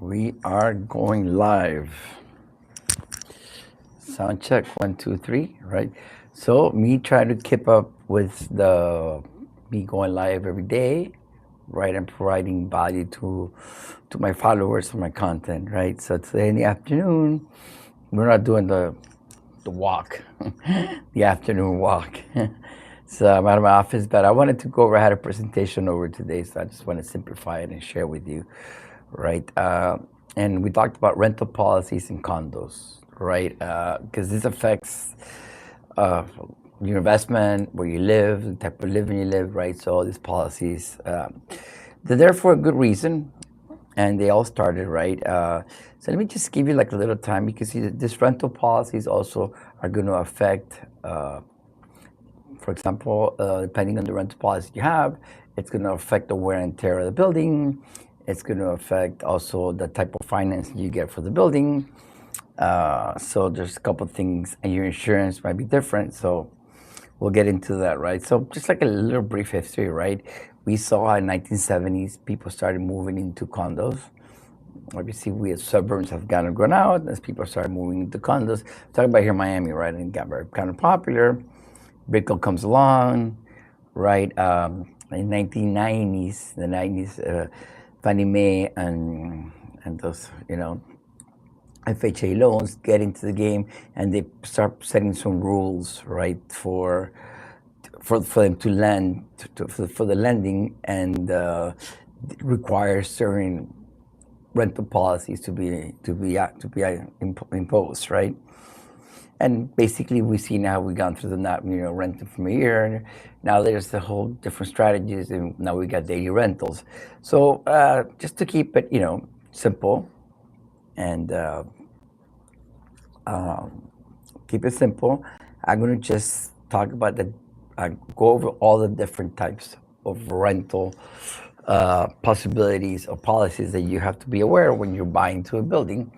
We are going live. Sound check, 1, 2, 3, right? So me trying to keep up with the me going live every day, right, and providing value to my followers and my content, right? So today in the afternoon, we're not doing the walk, the afternoon walk. So I'm out of my office, but I wanted to go over. I had a presentation over today, so I just want to simplify it and share with you, right? And we talked about rental policies in condos, right? Because this affects uh, your investment, where you live, the type of living you live, right? So all these policies, they're there for a good reason, and they all started right. So let me just give you like a little time because this rental policies also are going to affect. For example, depending on the rental policy you have, it's going to affect the wear and tear of the building. It's going to affect also the type of financing you get for the building. So there's a couple of things, and your insurance might be different. So we'll get into that, right? So just like a little brief history, right? We saw in 1970s people started moving into condos. Obviously, we as suburbs have kind of grown out as people started moving into condos. Talking about here in Miami, right? And it got very kind of popular. Bitcoin comes along, right? In 1990s, the 90s, Fannie Mae and those, FHA loans get into the game, and they start setting some rules, right, for them to lend for the lending, and require certain rental policies to be imposed, right? And basically, we see now we've gone through the renting from a year, and now there's the whole different strategies, and now we got daily rentals. So just to keep it, simple, and keep it simple, I'm going to just talk about go over all the different types of rental possibilities or policies that you have to be aware of when you're buying to a building.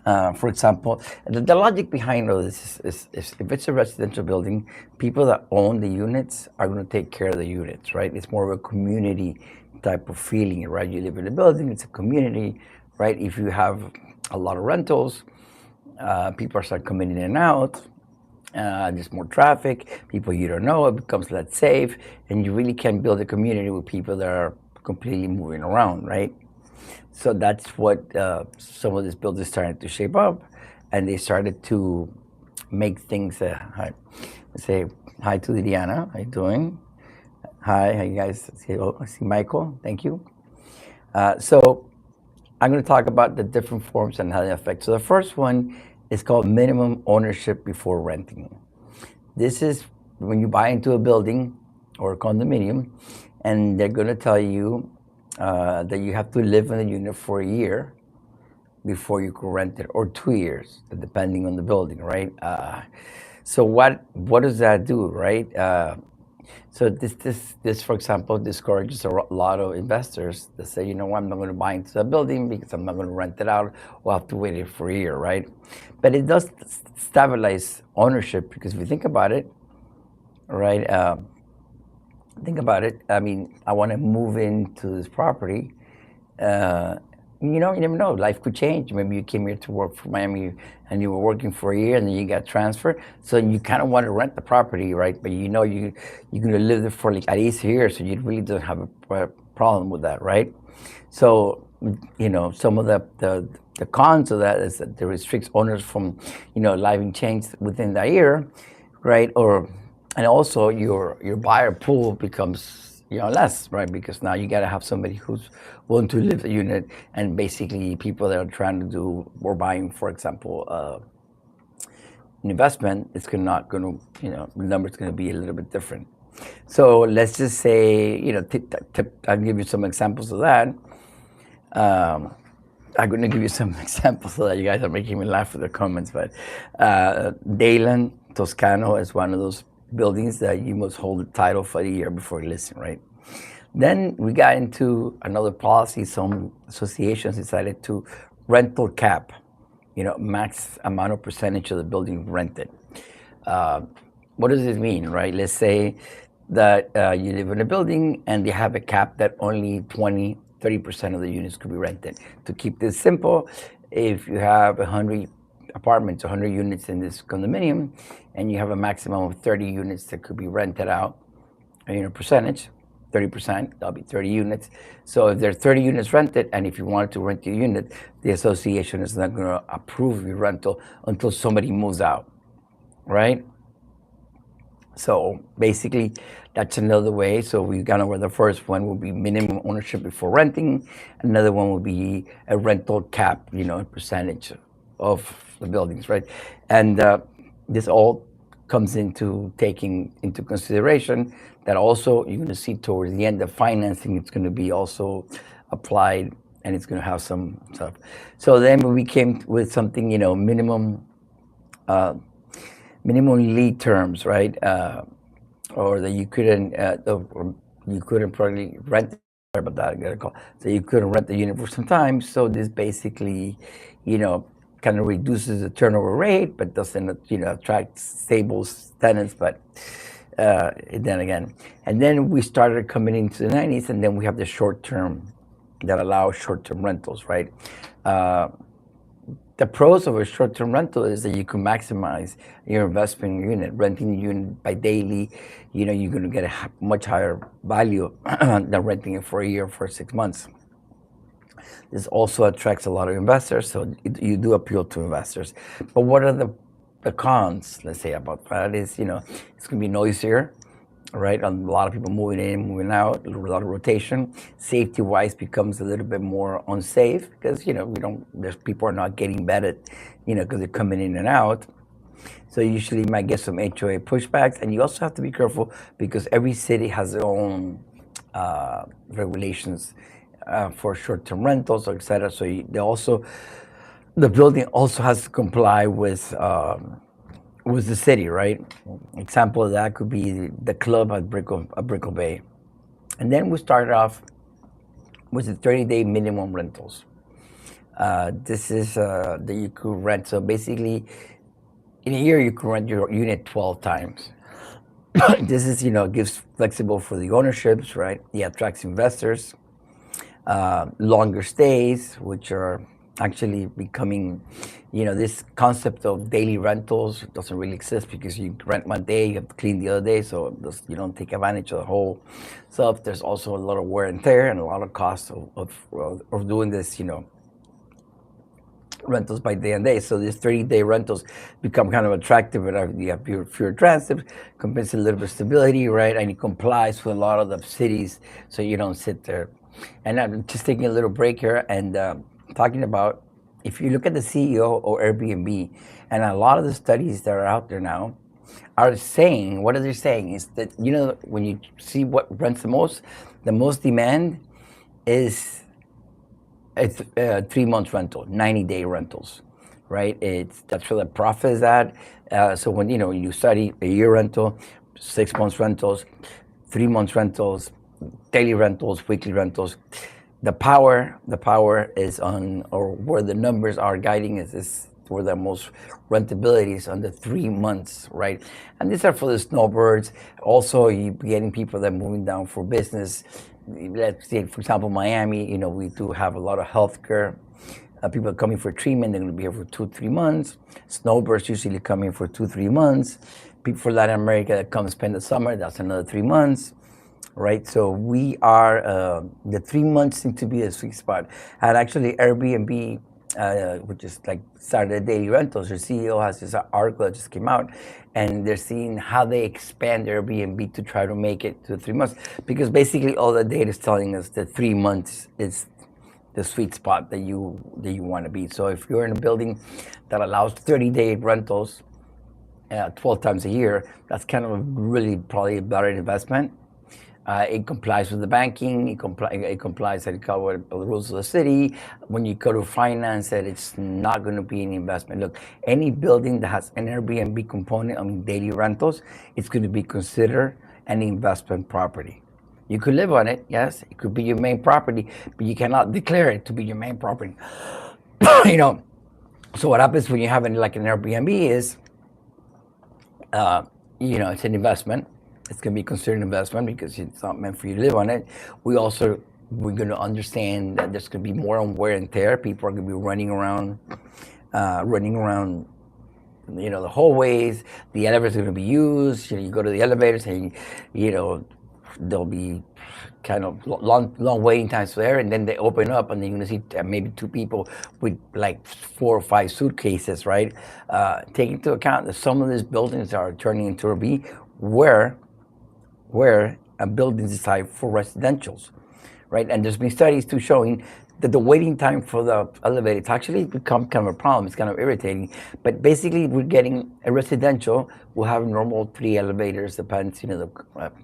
For example, the logic behind all this is if it's a residential building, people that own the units are going to take care of the units, right? It's more of a community type of feeling, right? You live in a building, it's a community, right? If you have a lot of rentals, people start coming in and out. There's more traffic, people you don't know, it becomes less safe, and you really can build a community with people that are completely moving around, right? So that's what some of these buildings started to shape up, and they started to make things. Hi, say hi to Liliana. How you doing? Hi, how you guys? I see Michael. Thank you. So I'm going to talk about the different forms and how they affect. So the first one is called minimum ownership before renting. This is when you buy into a building or a condominium, and they're going to tell you that you have to live in the unit for a year before you can rent it, or 2 years, depending on the building, right? So what does that do, right? So this, for example, discourages a lot of investors that say, you know what, I'm not going to buy into the building because I'm not going to rent it out. We'll have to wait it for a year, right? But it does stabilize ownership, because if you think about it, right? Think about it. I mean, I want to move into this property. You never know. Life could change. Maybe you came here to work for Miami, and you were working for a year, and then you got transferred. So you kind of want to rent the property, right? But you're going to live there for like at least a year, so you really don't have a problem with that, right? So some of the cons of that is that it restricts owners from living change within that year, right? And also your buyer pool becomes less, right? Because now you got to have somebody who's willing to live the unit, and basically people that are trying to do or buying, for example, an investment, it's not going to, the number's going to be a little bit different. So let's just say, I'll give you some examples of that. I'm going to give you some examples so that you guys are making me laugh with the comments. But Dayland Toscano is one of those buildings that you must hold the title for a year before you listen, right? Then we got into another policy. Some associations decided to rental cap, max amount of percentage of the building rented. What does this mean, right? Let's say that you live in a building and they have a cap that only 20 30% of the units could be rented. To keep this simple, if you have 100 apartments, 100 units in this condominium, and you have a maximum of 30 units that could be rented out, percentage, 30%, that'll be 30 units. So if there are 30 units rented, and if you wanted to rent your unit, the association is not going to approve your rental until somebody moves out, right? So basically, that's another way. So we kind of were the first one will be minimum ownership before renting. Another one will be a rental cap, percentage of the buildings, right? And this all comes into taking into consideration that also you're going to see towards the end of financing, it's going to be also applied, and it's going to have some stuff. So then we came with something, minimum lead terms, right? Or that you couldn't probably rent. Sorry about that. I got a call. So you couldn't rent the unit for some time. So this basically, kind of reduces the turnover rate, but doesn't, attract stable tenants. But then again, and then we started coming into the 90s, and then we have the short term that allows short term rentals, right? The pros of a short-term rental is that you can maximize your investment in your unit. Renting your unit by daily, you're going to get a much higher value than renting it for a year, for 6 months. This also attracts a lot of investors, so you do appeal to investors. But what are the cons, let's say, about that is, it's going to be noisier, right? A lot of people moving in, moving out, a lot of rotation. Safety-wise becomes a little bit more unsafe because, there's people are not getting vetted, because they're coming in and out. So usually you might get some HOA pushbacks, and you also have to be careful because every city has their own regulations for short-term rentals, et cetera. So the building also has to comply with the city, right? Example of that could be the club at Brickell Bay. And then we started off with the 30-day minimum rentals. This is that you could rent. So basically, in a year, you can rent your unit 12 times. This is, gives flexible for the ownerships, right? It attracts investors, longer stays, which are actually becoming, this concept of daily rentals doesn't really exist because you rent one day, you have to clean the other day, so you don't take advantage of the whole stuff. There's also a lot of wear and tear and a lot of cost of doing this, rentals by day and day. So these 30-day rentals become kind of attractive, and you have fewer transits, compensates a little bit of stability, right? And it complies with a lot of the cities, so you don't sit there. And I'm just taking a little break here and talking about, if you look at the CEO or Airbnb, and a lot of the studies that are out there now are saying, what are they saying is that, when you see what rents the most demand is it's 3 months rental, 90-day rentals, right? That's where the profit is at. So when you study a year rental, 6 months rentals, 3 months rentals, daily rentals, weekly rentals, the power is on, or where the numbers are guiding is where the most rentability is under 3 months, right? And these are for the snowbirds. Also, you're getting people that are moving down for business. Let's say, for example, Miami, we do have a lot of healthcare. People are coming for treatment, they're going to be here for 2-3 months. Snowbirds usually come in for 2-3 months. People from Latin America that come spend the summer, that's another 3 months, right? So we are, the 3 months seem to be a sweet spot. And actually Airbnb, which is like started daily rentals, your CEO has this article that just came out, and they're seeing how they expand Airbnb to try to make it to 3 months, because basically all the data is telling us that 3 months is the sweet spot that you want to be. So if you're in a building that allows 30-day rentals 12 times a year, that's kind of a really probably a better investment. It complies with the banking. It complies with the rules of the city. When you go to finance it, it's not going to be an investment. Look, any building that has an Airbnb component, daily rentals, it's going to be considered an investment property. You could live on it, yes. It could be your main property, but you cannot declare it to be your main property. So what happens when you have like an Airbnb is, it's an investment. It's going to be considered an investment because it's not meant for you to live on it. We also We're going to understand that there's going to be more on wear and tear. People are going to be running around, the hallways. The elevators are going to be used. You go to the elevators and, there'll be kind of long waiting times there, and then they open up, and then you're going to see maybe two people with like 4 or 5 suitcases, right? Take into account that some of these buildings are turning into a B, where a building is designed for residentials, right? And there's been studies too showing that the waiting time for the elevator, it's actually become kind of a problem. It's kind of irritating. But basically, we're getting a residential. We'll have normal 3 elevators, depends,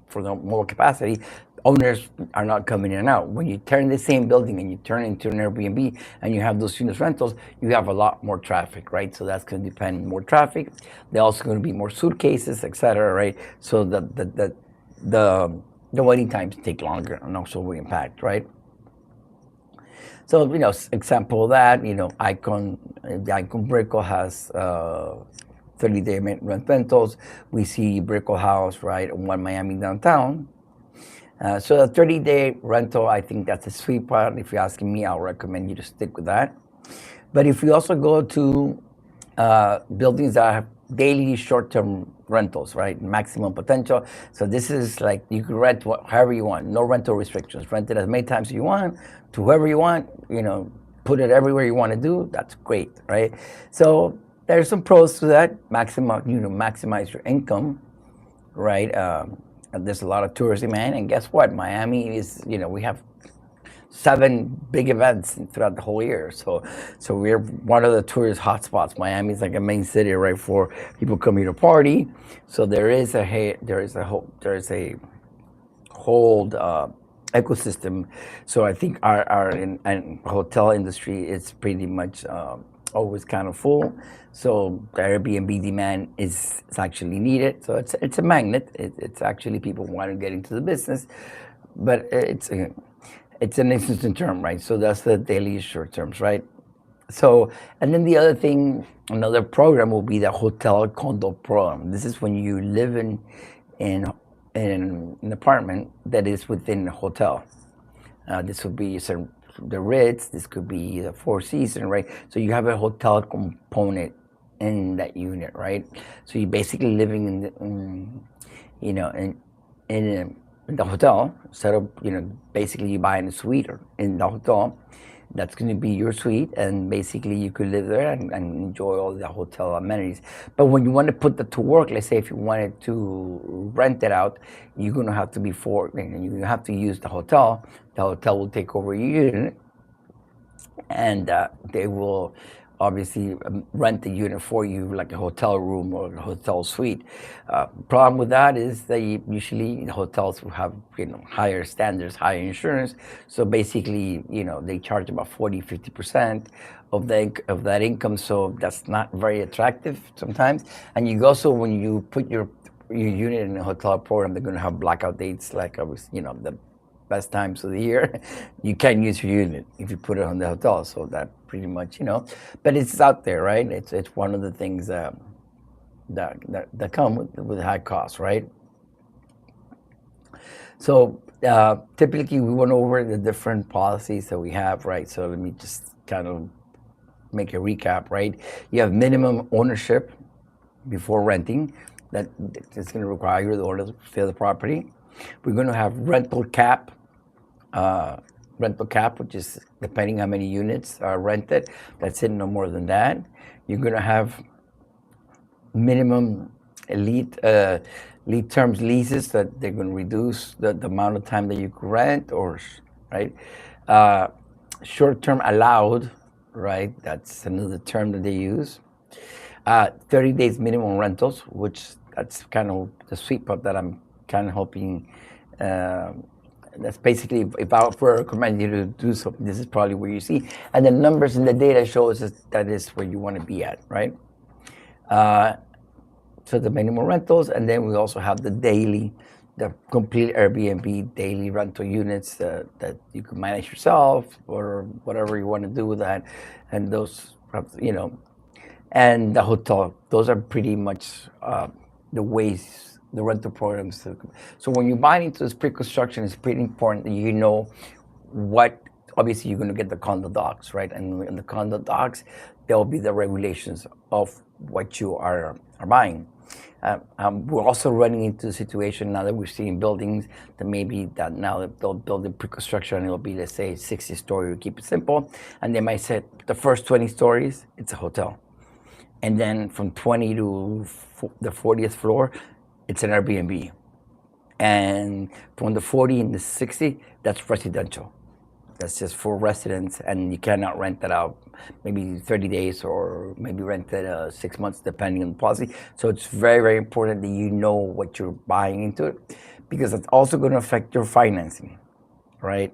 for the more capacity. Owners are not coming in and out. When you turn the same building and you turn into an Airbnb and you have those units rentals, you have a lot more traffic, right? So that's going to depend on more traffic. There's also going to be more suitcases, et cetera, right? So the waiting times take longer, and also will impact, right? So, example of that, the Icon Brickell has 30-day rent rentals. We see Brickell House, right, on One Miami downtown. So the 30-day rental, I think that's a sweet spot. If you're asking me, I'll recommend you to stick with that. But if you also go to buildings that have daily short-term rentals, right? Maximum potential. So this is like you can rent however you want, no rental restrictions. Rent it as many times as you want, to whoever you want, put it everywhere you want to do. That's great, right? So there's some pros to that. Maximize your income, right? There's a lot of tourist demand, and guess what? Miami is, we have 7 big events throughout the whole year. So we're one of the tourist hotspots. Miami is like a main city, right, for people coming to party. So there is a whole ecosystem. So I think our hotel industry is pretty much always kind of full. So the Airbnb demand is actually needed. So it's a magnet. It's actually people want to get into the business, but it's an instant term, right? So that's the daily short terms, right? So, and then the other thing, another program will be the hotel condo program. This is when you live in an apartment that is within a hotel. This would be the Ritz. This could be the Four Seasons, right? So you have a hotel component in that unit, right? So you're basically living in the hotel. Instead of basically you buying a suite or in the hotel, that's going to be your suite, and basically you could live there and enjoy all the hotel amenities. But when you want to put that to work, let's say if you wanted to rent it out, you're going to have to you have to use the hotel. The hotel will take over your unit, and they will obviously rent the unit for you like a hotel room or a hotel suite. Problem with that is that usually the hotels will have higher standards, higher insurance. So basically, they charge about 40-50% of that income. So that's not very attractive sometimes. And you also, when you put your unit in a hotel program, they're going to have blackout dates, like the best times of the year. You can't use your unit if you put it on the hotel. So that pretty much, but it's out there, right? It's one of the things that come with high costs, right? So typically we went over the different policies that we have, right? So let me just kind of make a recap, right? You have minimum ownership before renting. That it's going to require you the owner to stay the property. We're going to have rental cap, which is depending how many units are rented. That's it, no more than that. You're going to have minimum lead terms leases that they're going to reduce the amount of time that you can rent, right? Short term allowed, right? That's another term that they use. 30 days minimum rentals, which that's kind of the sweet spot that I'm kind of hoping. That's basically, if I were to recommend you to do something, this is probably where you see. And the numbers in the data shows that is where you want to be at, right? So the minimum rentals, and then we also have the complete Airbnb daily rental units that you can manage yourself or whatever you want to do with that. And those, and the hotel, those are pretty much the ways, the rental programs. So when you buy into this pre-construction, it's pretty important that you know what obviously you're going to get the condo docs, right? And in the condo docs, there will be the regulations of what you are buying. We're also running into the situation now that we're seeing buildings that maybe that now that they'll build in pre-construction and it'll be, let's say, 60-story to keep it simple, and they might say the first 20 stories it's a hotel, and then from 20 to the 40th floor it's an Airbnb, and from the 40 and the 60 that's residential. That's just for residents, and you cannot rent that out maybe 30 days or maybe rent it 6 months depending on the policy. So it's very, very important that you know what you're buying into it, because it's also going to affect your financing, right?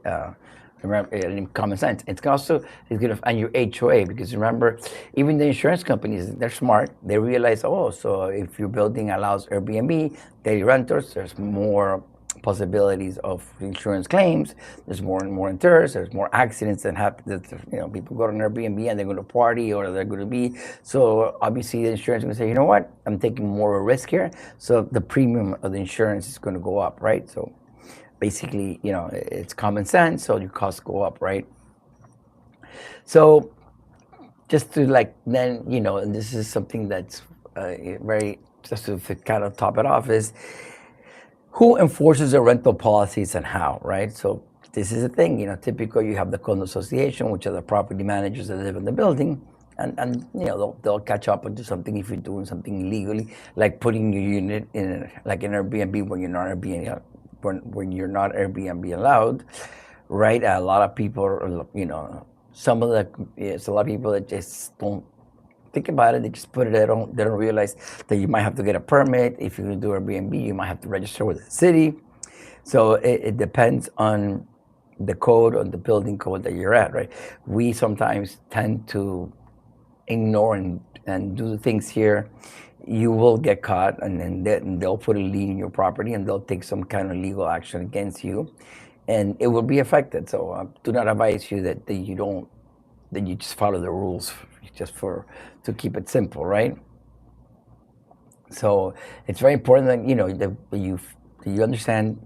Remember, in common sense, it's also it's going to, and your HOA, because remember, even the insurance companies, they're smart. They realize, oh, so if your building allows Airbnb, daily renters, there's more possibilities of insurance claims. There's more and more interest. There's more accidents that happen. That, people go to an Airbnb and they're going to party or they're going to be. So obviously the insurance is going to say, you know what, I'm taking more of a risk here. So the premium of the insurance is going to go up, right? So basically, it's common sense. So your costs go up, right? So just to then, and this is something that's very, just to kind of top it off, is who enforces the rental policies and how, right? So this is the thing, typically you have the condo association, which are the property managers that live in the building, and they'll catch up and do something if you're doing something illegally, like putting your unit in like an Airbnb when you're not Airbnb, when you're not Airbnb allowed, right? A lot of people, it's a lot of people that just don't think about it. They just put it. They don't realize that you might have to get a permit. If you do Airbnb, you might have to register with the city. So it depends on the code, on the building code that you're at, right? We sometimes tend to ignore and do the things here. You will get caught, and then they'll put a lien in your property, and they'll take some kind of legal action against you, and it will be affected. So do not advise you that you just follow the rules just to keep it simple, right? So it's very important that you understand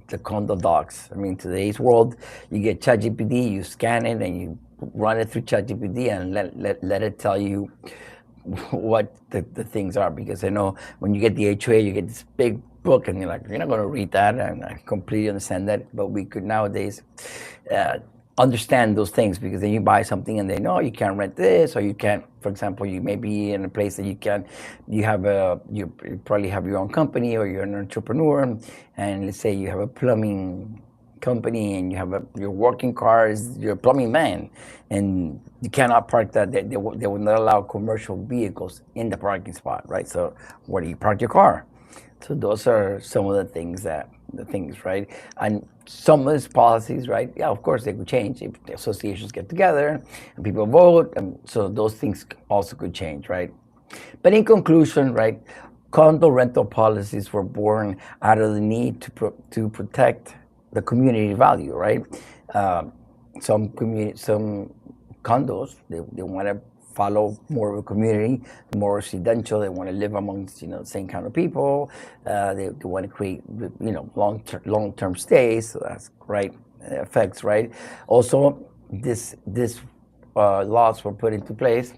the condo docs. I mean, today's world, you get ChatGPT, you scan it, and you run it through ChatGPT, and let it tell you what the things are. Because I know when you get the HOA, you get this big book, and you're like, you're not going to read that, and I completely understand that. But we could nowadays understand those things, because then you buy something and they know you can't rent this, or you can't, for example, you may be in a place that you probably have your own company, or you're an entrepreneur, and let's say you have a plumbing company and you have your working car is your plumbing van, and you cannot park that. They will not allow commercial vehicles in the parking spot, right? So where do you park your car? So those are some of the things, right? And some of these policies, right? Yeah, of course they could change if the associations get together and people vote, and so those things also could change, right? But in conclusion, right, condo rental policies were born out of the need to protect the community value, right? Some condos, they want to follow more of a community, more residential. They want to live amongst the same kind of people. They want to create long-term stays. So that's right, effects, right? Also, this laws were put into place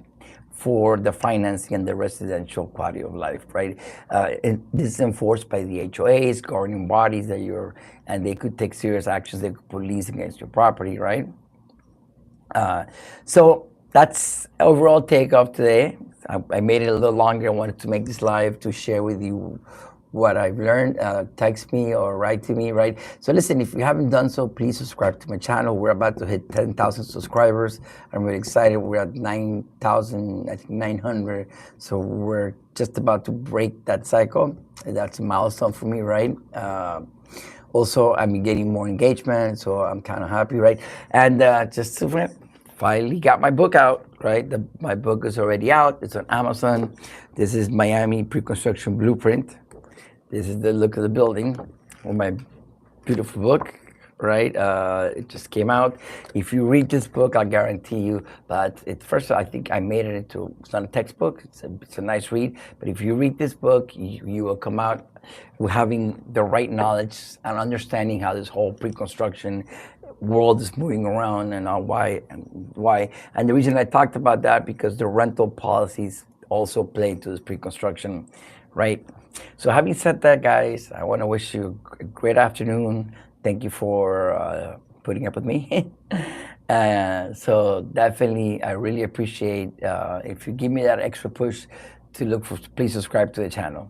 for the financing and the residential quality of life, right? This is enforced by the HOAs, governing bodies and they could take serious actions. They could put liens against your property, right? So that's overall takeoff today. I made it a little longer. I wanted to make this live to share with you what I've learned. Text me or write to me, right? So listen, if you haven't done so, please subscribe to my channel. We're about to hit 10,000 subscribers. I'm really excited. We're at 9,000, I think 900. So we're just about to break that cycle. That's a milestone for me, right? Also, I'm getting more engagement, so I'm kind of happy, right? And just to finally got my book out, right? My book is already out. It's on Amazon. This is Miami Pre-Construction Blueprint. This is the look of the building of my beautiful book, right? It just came out. If you read this book, I guarantee you that first, I think I made it into, it's not a textbook. It's a nice read. But if you read this book, you will come out with having the right knowledge and understanding how this whole pre-construction world is moving around and why. And the reason I talked about that because the rental policies also play into this pre-construction, right? So having said that, guys, I want to wish you a great afternoon. Thank you for putting up with me. So definitely, I really appreciate if you give me that extra push to look for. Please subscribe to the channel.